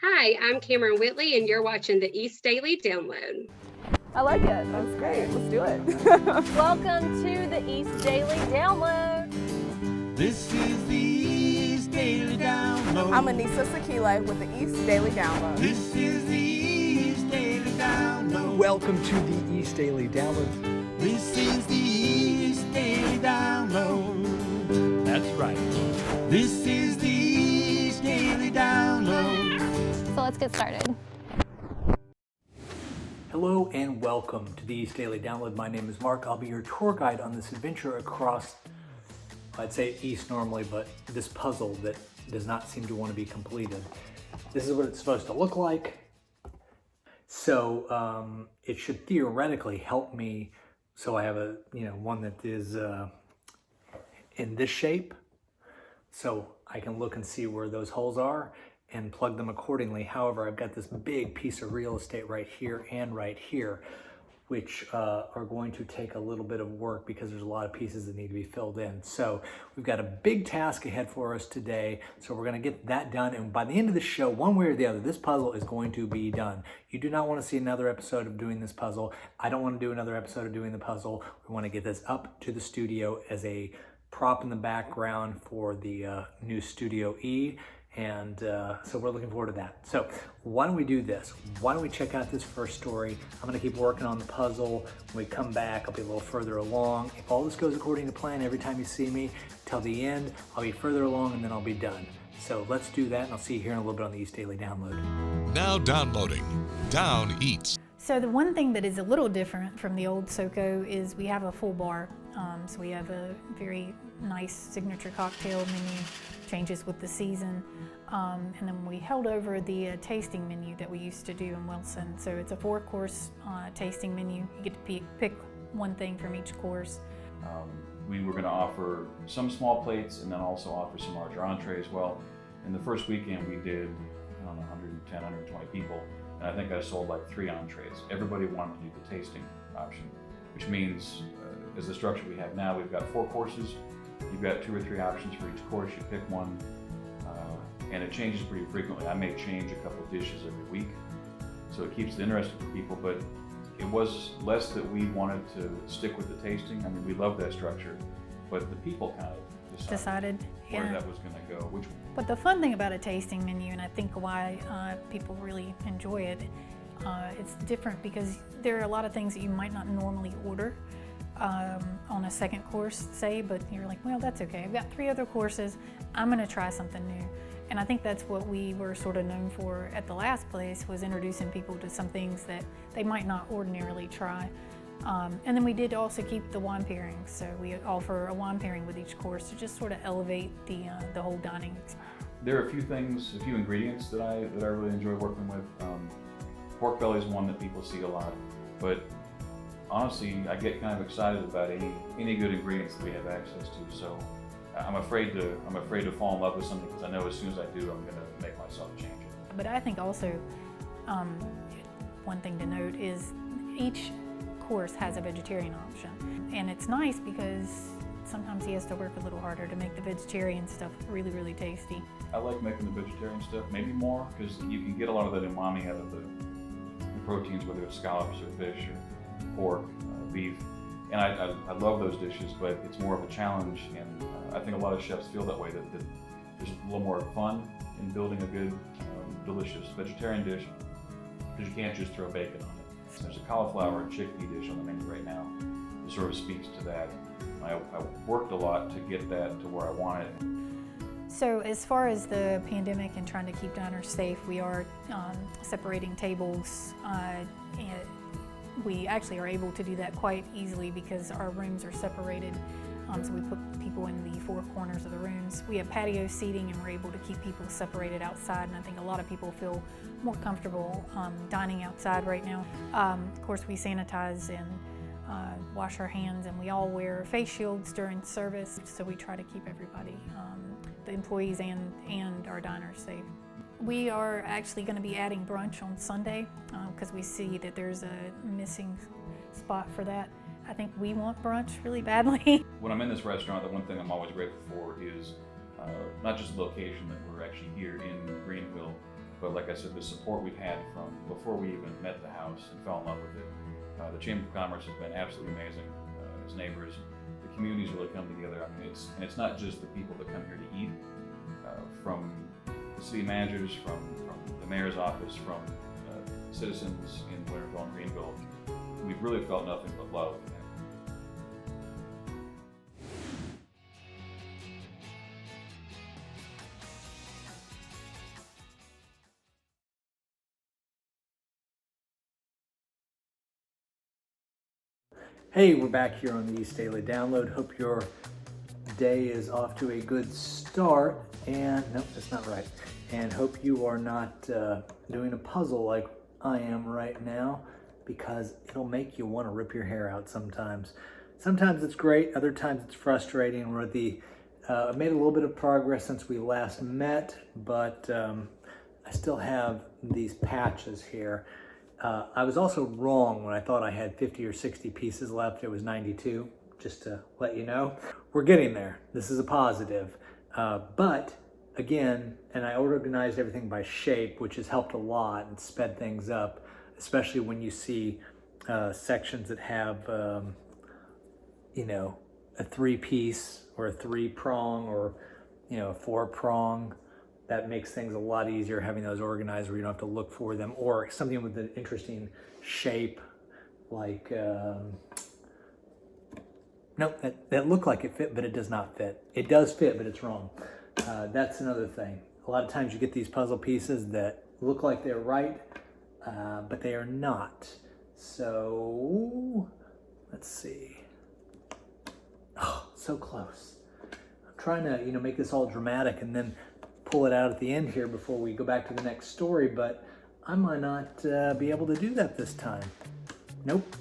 Hi, I'm Cameron Whitley, and you're watching the East Daily Download. I like it. That's great. Let's do it. Welcome to the East Daily Download. This is the East Daily Download. I'm Anissa Sakile with the East Daily Download. This is the East Daily Download. Welcome to the East Daily Download. This is the East Daily Download. That's right. This is the East Daily Download. So let's get started. Hello and welcome to the East Daily Download. My name is Mark. I'll be your tour guide on this adventure across, I'd say east normally, but this puzzle that does not seem to want to be completed. This is what it's supposed to look like. So it should theoretically help me. So I have a, one that is in this shape. So I can look and see where those holes are and plug them accordingly. However, I've got this big piece of real estate right here and right here, which are going to take a little bit of work because there's a lot of pieces that need to be filled in. So we've got a big task ahead for us today. So we're gonna get that done. And by the end of the show, one way or the other, this puzzle is going to be done. You do not wanna see another episode of doing this puzzle. I don't wanna do another episode of doing the puzzle. We wanna get this up to the studio as a prop in the background for the new Studio E. And so we're looking forward to that. So why don't we do this? Why don't we check out this first story? I'm gonna keep working on the puzzle. When we come back, I'll be a little further along. If all this goes according to plan, every time you see me till the end, I'll be further along and then I'll be done. So let's do that, and I'll see you here in a little bit on the East Daily Download. Now downloading Down Eats. So the one thing that is a little different from the old SoCo is we have a full bar. So we have a very nice signature cocktail menu, changes with the season. And then we held over the tasting menu that we used to do in Wilson. So it's a 4-course tasting menu. You get to pick one thing from each course. We were going to offer some small plates and then also offer some larger entrees. Well, in the first weekend we did, 110, 120 people. And I think I sold like 3 entrees. Everybody wanted to do the tasting option, which means as the structure we have now, we've got 4 courses. You've got 2 or 3 options for each course. You pick one, and it changes pretty frequently. I may change a couple of dishes every week, so it keeps it interesting for people, but it was less that we wanted to stick with the tasting. I mean, we love that structure, but the people kind of decided where that was going to go. But the fun thing about a tasting menu, and I think why people really enjoy it, it's different because there are a lot of things that you might not normally order on a second course, say, but you're like, well, that's okay. I've got 3 other courses. I'm going to try something new. And I think that's what we were sort of known for at the last place, was introducing people to some things that they might not ordinarily try. And then we did also keep the wine pairings. So we offer a wine pairing with each course to just sort of elevate the whole dining experience. There are a few ingredients that I really enjoy working with. Pork belly is one that people see a lot, but honestly, I get kind of excited about any good ingredients that we have access to. So I'm afraid to fall in love with something because I know as soon as I do, I'm going to make myself change it. But I think also one thing to note is each course has a vegetarian option, and it's nice because sometimes he has to work a little harder to make the vegetarian stuff really, really tasty. I like making the vegetarian stuff, maybe more, because you can get a lot of that umami out of the proteins, whether it's scallops or fish or pork, beef. And I love those dishes, but it's more of a challenge, and I think a lot of chefs feel that way, that there's a little more fun in building a good, delicious vegetarian dish, because you can't just throw bacon on it. So there's a cauliflower and chickpea dish on the menu right now that sort of speaks to that. I worked a lot to get that to where I want it. So as far as the pandemic and trying to keep diners safe, we are separating tables. And we actually are able to do that quite easily because our rooms are separated. So we put people in the 4 corners of the rooms. We have patio seating, and we're able to keep people separated outside. And I think a lot of people feel more comfortable dining outside right now. Of course, we sanitize and wash our hands, and we all wear face shields during service. So we try to keep everybody, the employees and our diners, safe. We are actually going to be adding brunch on Sunday because we see that there's a missing spot for that. I think we want brunch really badly. When I'm in this restaurant, the one thing I'm always grateful for is not just the location that we're actually here in Greenville, But like I said, the support we've had from before we even met the house and fell in love with it, the Chamber of Commerce has been absolutely amazing. As neighbors, the community's really come together. I mean, it's not just the people that come here to eat, from the city managers, from the mayor's office, from citizens in Winterville and Greenville. We've really felt nothing but love. Hey, we're back here on the East Daily Download. Hope your day is off to a good start. And nope, that's not right. And hope you are not doing a puzzle like I am right now, because it'll make you want to rip your hair out sometimes. Sometimes it's great, other times it's frustrating. I made a little bit of progress since we last met, but I still have these patches here. I was also wrong when I thought I had 50 or 60 pieces left. It was 92, just to let you know. We're getting there. This is a positive. But again, and I organized everything by shape, which has helped a lot and sped things up, especially when you see sections that have, a 3-piece or a 3-prong or, a 4-prong. That makes things a lot easier having those organized where you don't have to look for them, or something with an interesting shape like, no, that looked like it fit, but it does not fit. It does fit, but it's wrong. That's another thing. A lot of times you get these puzzle pieces that look like they're right, but they are not. So let's see. Oh, so close. I'm trying to, make this all dramatic and then pull it out at the end here before we go back to the next story, but I might not be able to do that this time. Nope.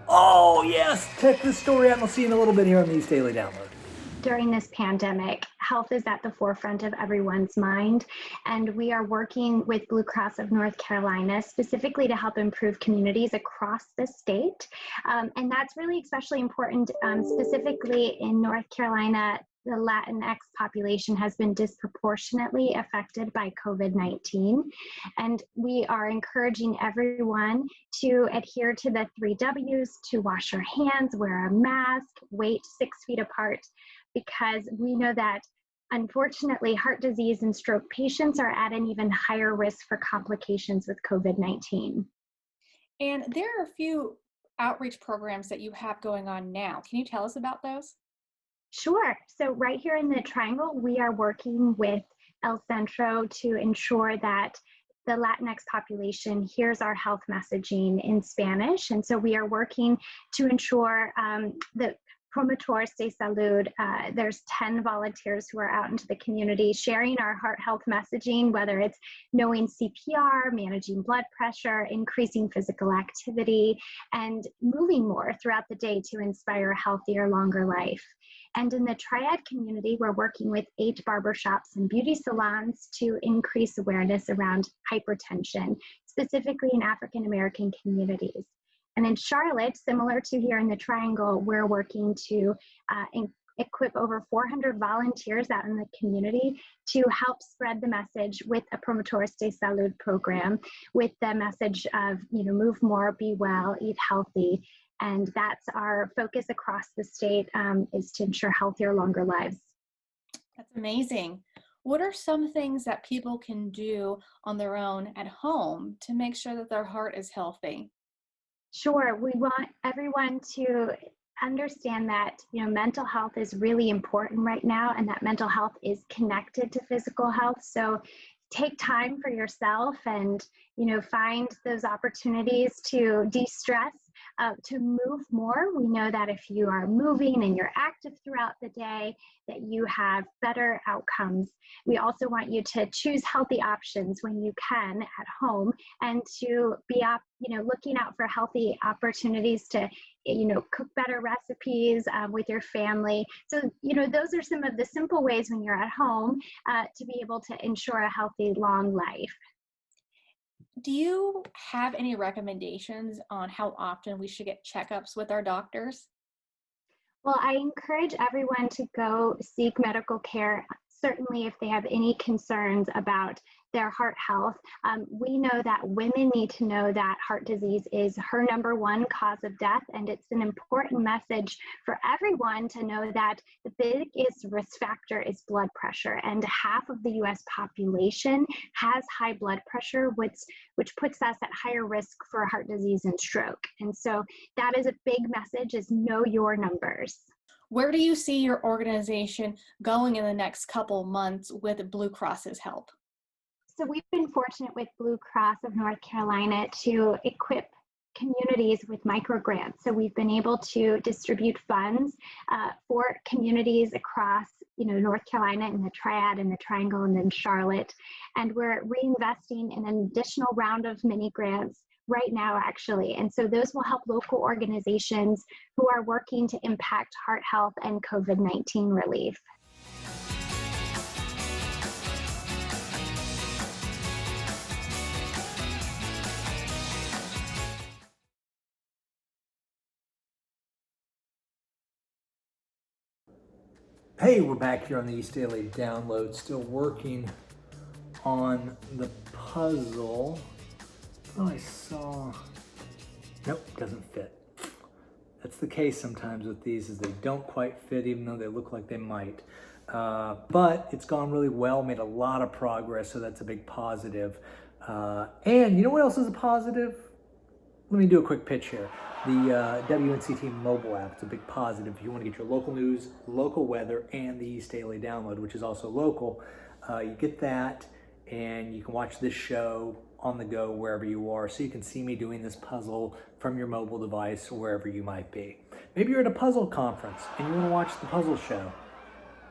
Oh yes, check this story out and I'll see you in a little bit here on the East Daily Download. During this pandemic, health is at the forefront of everyone's mind, and we are working with Blue Cross of North Carolina specifically to help improve communities across the state. And that's really especially important, specifically in North Carolina. The Latinx population has been disproportionately affected by COVID-19. And we are encouraging everyone to adhere to the 3 W's, to wash your hands, wear a mask, wait 6 feet apart, because we know that unfortunately heart disease and stroke patients are at an even higher risk for complications with COVID-19. And there are a few outreach programs that you have going on now. Can you tell us about those? Sure. So right here in the Triangle, we are working with El Centro to ensure that the Latinx population hears our health messaging in Spanish. And so we are working to ensure that Promotores de Salud, there's 10 volunteers who are out into the community sharing our heart health messaging, whether it's knowing CPR, managing blood pressure, increasing physical activity, and moving more throughout the day to inspire a healthier, longer life. And in the Triad community, we're working with 8 barbershops and beauty salons to increase awareness around hypertension, specifically in African American communities. And in Charlotte, similar to here in the Triangle, we're working to equip over 400 volunteers out in the community to help spread the message with a Promotores de Salud program, with the message of, move more, be well, eat healthy. And that's our focus across the state, is to ensure healthier, longer lives. That's amazing. What are some things that people can do on their own at home to make sure that their heart is healthy? Sure. We want everyone to understand that, mental health is really important right now, and that mental health is connected to physical health. So take time for yourself and, find those opportunities to de-stress, to move more. We know that if you are moving and you're active throughout the day, that you have better outcomes. We also want you to choose healthy options when you can at home, and to be looking out for healthy opportunities to, cook better recipes with your family. So, those are some of the simple ways when you're at home to be able to ensure a healthy, long life. Do you have any recommendations on how often we should get checkups with our doctors? Well, I encourage everyone to go seek medical care certainly if they have any concerns about their heart health. We know that women need to know that heart disease is her #1 cause of death, and it's an important message for everyone to know that the biggest risk factor is blood pressure, and half of the US population has high blood pressure, which puts us at higher risk for heart disease and stroke. And so that is a big message, is know your numbers. Where do you see your organization going in the next couple months with Blue Cross's help? So we've been fortunate with Blue Cross of North Carolina to equip communities with micro grants. So we've been able to distribute funds for communities across, North Carolina and the Triad and the Triangle and then Charlotte. And we're reinvesting in an additional round of mini grants right now, actually. And so those will help local organizations who are working to impact heart health and COVID-19 relief. Hey, we're back here on the East Daily Download, still working on the puzzle. Oh, I saw, nope, doesn't fit. That's the case sometimes with these, is they don't quite fit even though they look like they might. But it's gone really well, made a lot of progress, so that's a big positive. And you know what else is a positive? Let me do a quick pitch here. The WNCT mobile app, it's a big positive. If you want to get your local news, local weather, and the East Daily Download, which is also local, you get that and you can watch this show on the go wherever you are. So you can see me doing this puzzle from your mobile device, wherever you might be. Maybe you're at a puzzle conference and you want to watch the puzzle show.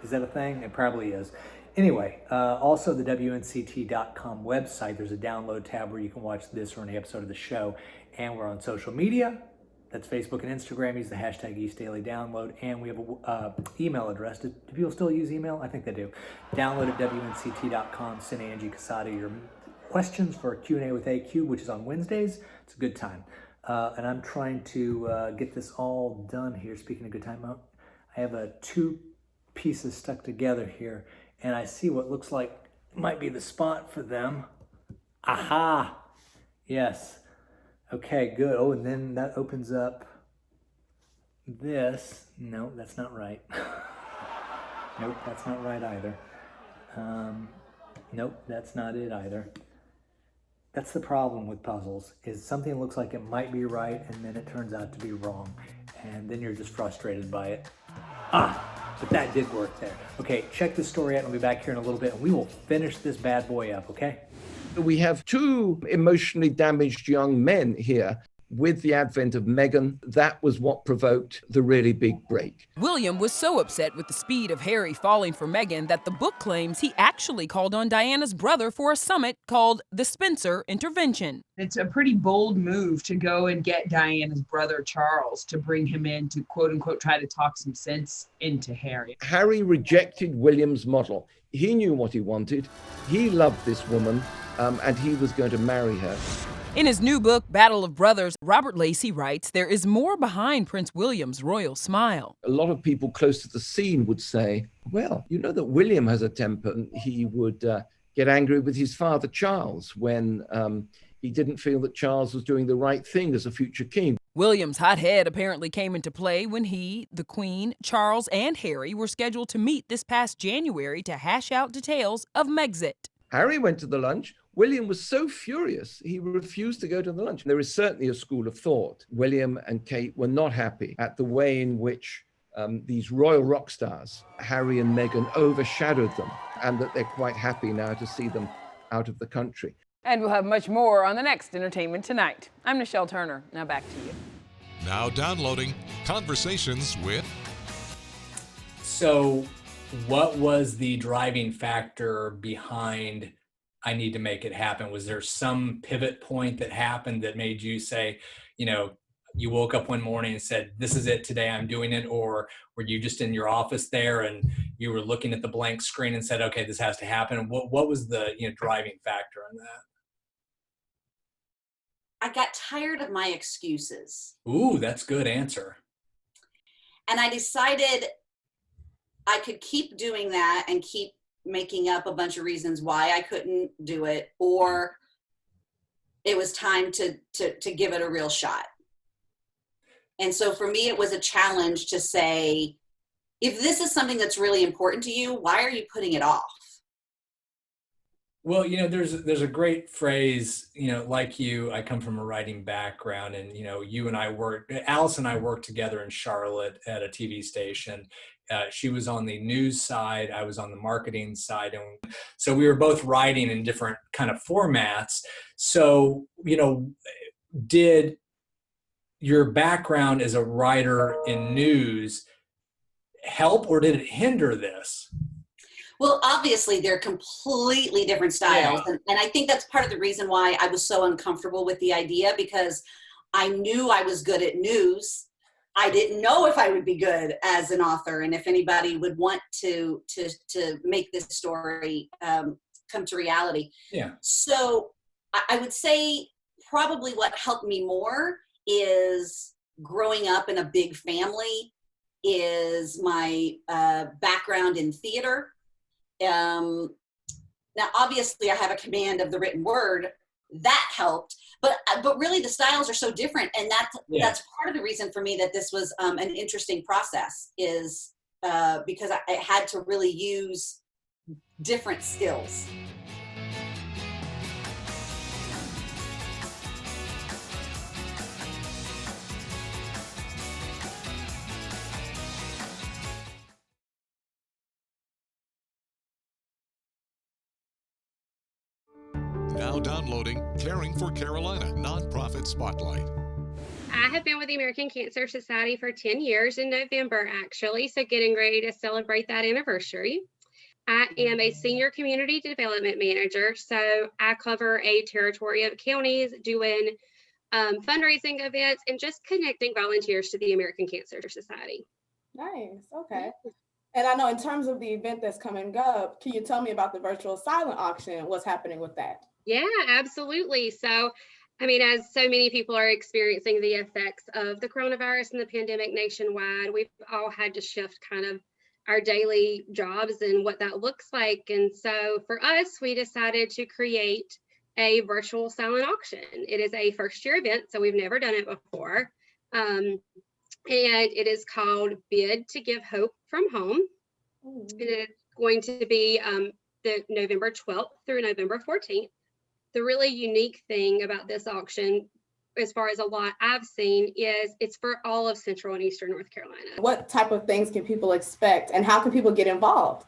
Is that a thing? It probably is. Anyway, also the WNCT.com website, there's a download tab where you can watch this or any episode of the show. And we're on social media. That's Facebook and Instagram. Use the hashtag East Daily Download. And we have an email address. Do people still use email? I think they do. Download at WNCT.com. Send Angie Casada your questions for Q&A with AQ, which is on Wednesdays. It's a good time. And I'm trying to get this all done here. Speaking of good time, I have two pieces stuck together here. And I see what looks like might be the spot for them. Aha! Yes. Okay, good. Oh, and then that opens up this. No, that's not right. Nope, that's not right either. Nope, that's not it either. That's the problem with puzzles, is something looks like it might be right and then it turns out to be wrong. And then you're just frustrated by it. But that did work there. Okay, check this story out. I'll be back here in a little bit and we will finish this bad boy up, okay? We have two emotionally damaged young men here. With the advent of Meghan, that was what provoked the really big break. William was so upset with the speed of Harry falling for Meghan that the book claims he actually called on Diana's brother for a summit called the Spencer Intervention. It's a pretty bold move to go and get Diana's brother Charles to bring him in to quote unquote try to talk some sense into Harry. Harry rejected William's model. He knew what he wanted. He loved this woman. And he was going to marry her. In his new book, Battle of Brothers, Robert Lacey writes, there is more behind Prince William's royal smile. A lot of people close to the scene would say, well, you know that William has a temper. And he would get angry with his father, Charles, when he didn't feel that Charles was doing the right thing as a future king. William's hot head apparently came into play when he, the Queen, Charles, and Harry were scheduled to meet this past January to hash out details of Megxit. Harry went to the lunch. William was so furious, he refused to go to the lunch. There is certainly a school of thought. William and Kate were not happy at the way in which these royal rock stars, Harry and Meghan, overshadowed them, and that they're quite happy now to see them out of the country. And we'll have much more on the next Entertainment Tonight. I'm Nichelle Turner. Now back to you. Now downloading Conversations with. So what was the driving factor behind I need to make it happen? Was there some pivot point that happened that made you say, you woke up one morning and said, this is it today, I'm doing it? Or were you just in your office there and you were looking at the blank screen and said, okay, this has to happen? What was the driving factor in that? I got tired of my excuses. Ooh, that's a good answer. And I decided I could keep doing that and keep making up a bunch of reasons why I couldn't do it, or it was time to give it a real shot. And so for me, it was a challenge to say, if this is something that's really important to you, why are you putting it off? Well, there's a great phrase, like you, I come from a writing background, and, Alice and I worked together in Charlotte at a TV station. She was on the news side, I was on the marketing side. And so we were both writing in different kind of formats. So, did your background as a writer in news help, or did it hinder this? Well, obviously they're completely different styles. Yeah. And I think that's part of the reason why I was so uncomfortable with the idea, because I knew I was good at news. I didn't know if I would be good as an author, and if anybody would want to make this story come to reality. Yeah. So I would say probably what helped me more is growing up in a big family, is my background in theater. Now, obviously, I have a command of the written word. That helped, but really the styles are so different, and that's part of the reason for me that this was an interesting process, is because I had to really use different skills. Now downloading Caring for Carolina Nonprofit Spotlight. I have been with the American Cancer Society for 10 years in November, actually, so getting ready to celebrate that anniversary. I am a senior community development manager, so I cover a territory of counties doing fundraising events and just connecting volunteers to the American Cancer Society. Nice. Okay. And I know in terms of the event that's coming up, can you tell me about the virtual silent auction? What's happening with that? Yeah, absolutely. So, as so many people are experiencing the effects of the coronavirus and the pandemic nationwide, we've all had to shift kind of our daily jobs and what that looks like. And so for us, we decided to create a virtual silent auction. It is a first-year event, so we've never done it before. And it is called Bid to Give Hope from Home. And it's going to be the November 12th through November 14th. The really unique thing about this auction, as far as a lot I've seen, is it's for all of Central and Eastern North Carolina. What type of things can people expect, and how can people get involved?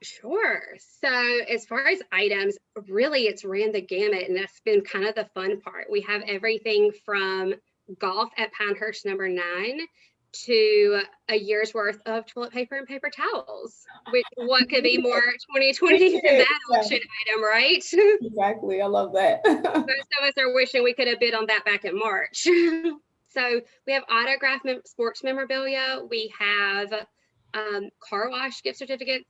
Sure. So as far as items, really it's ran the gamut, and that's been kind of the fun part. We have everything from golf at Pinehurst number 9 to a year's worth of toilet paper and paper towels, which what could be more 2020 than that auction item, right? Exactly. I love that. Most of us are wishing we could have bid on that back in March. So we have autographed sports memorabilia. We have car wash gift certificates.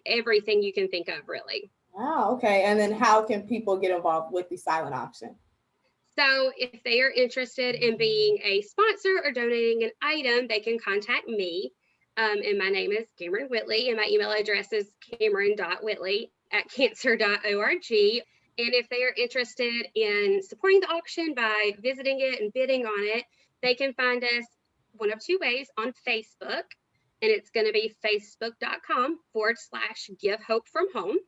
Everything you can think of, really. Wow. Okay. And then how can people get involved with the silent auction? So if they are interested in being a sponsor or donating an item, they can contact me. And my name is Cameron Whitley, and my email address is cameron.whitley@cancer.org. And if they are interested in supporting the auction by visiting it and bidding on it, they can find us one of two ways on Facebook. And it's going to be facebook.com/Give Hope From Home.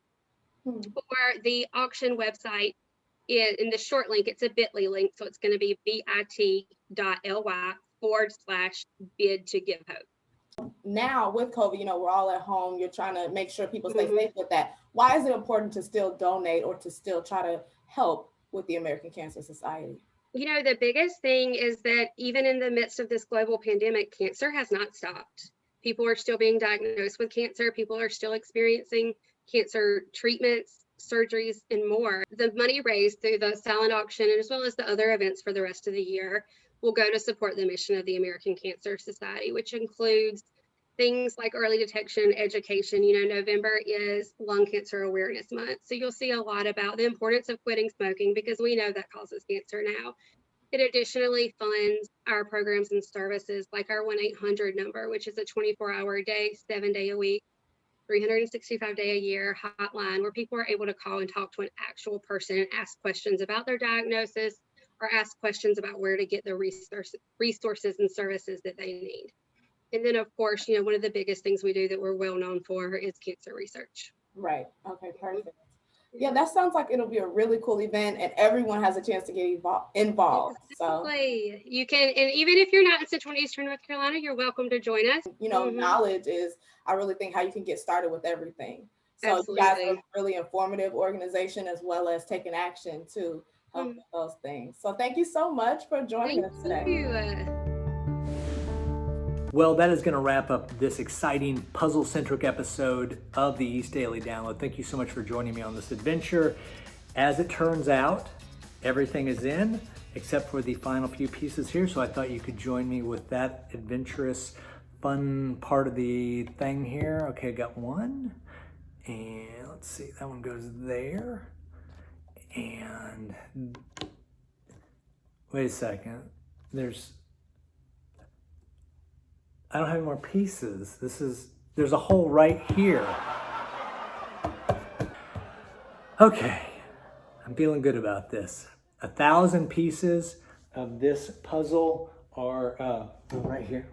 Or the auction website is in the short link, it's a bit.ly link. So it's going to be bit.ly/bid to give hope. Now with COVID, we're all at home. You're trying to make sure people stay safe with that. Why is it important to still donate or to still try to help with the American Cancer Society? The biggest thing is that even in the midst of this global pandemic, cancer has not stopped. People are still being diagnosed with cancer. People are still experiencing cancer treatments, surgeries, and more. The money raised through the silent auction, as well as the other events for the rest of the year, will go to support the mission of the American Cancer Society, which includes things like early detection, education. November is Lung Cancer Awareness Month. So you'll see a lot about the importance of quitting smoking, because we know that causes cancer now. It additionally funds our programs and services like our 1-800 number, which is a 24-hour a day, 7-day a week 365 day a year hotline where people are able to call and talk to an actual person and ask questions about their diagnosis or ask questions about where to get the resources and services that they need. And then, of course, one of the biggest things we do that we're well known for is cancer research. Right. Okay, perfect. Yeah, that sounds like it'll be a really cool event and everyone has a chance to get involved. Exactly. So you can, and even if you're not in Central and Eastern North Carolina, you're welcome to join us. Knowledge is, I really think, how you can get started with everything. So Absolutely. You guys are a really informative organization as well as taking action to help with those things. So thank you so much for joining us today. Thank you. Well, that is going to wrap up this exciting puzzle-centric episode of the East Daily Download. Thank you so much for joining me on this adventure. As it turns out, everything is in except for the final few pieces here, so I thought you could join me with that adventurous, fun part of the thing here. Okay, I got one, and let's see, that one goes there, and wait a second, I don't have any more pieces. There's a hole right here. Okay, I'm feeling good about this. 1,000 pieces of this puzzle are right here.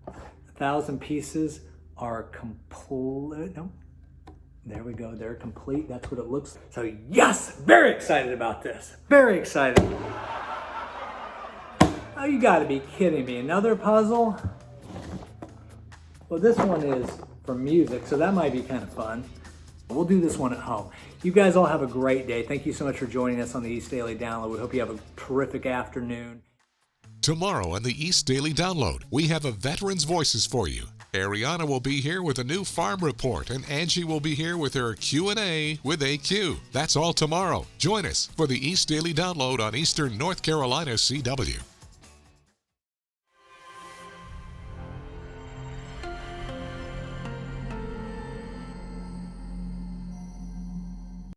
1,000 pieces are complete. No, there we go. They're complete. That's what it looks like. So yes, very excited about this. Very excited. Oh, you gotta be kidding me. Another puzzle? Well, this one is for music, so that might be kind of fun. We'll do this one at home. You guys all have a great day. Thank you so much for joining us on the East Daily Download. We hope you have a terrific afternoon. Tomorrow on the East Daily Download, we have a Veterans Voices for you. Ariana will be here with a new farm report, and Angie will be here with her Q&A with AQ. That's all tomorrow. Join us for the East Daily Download on Eastern North Carolina CW.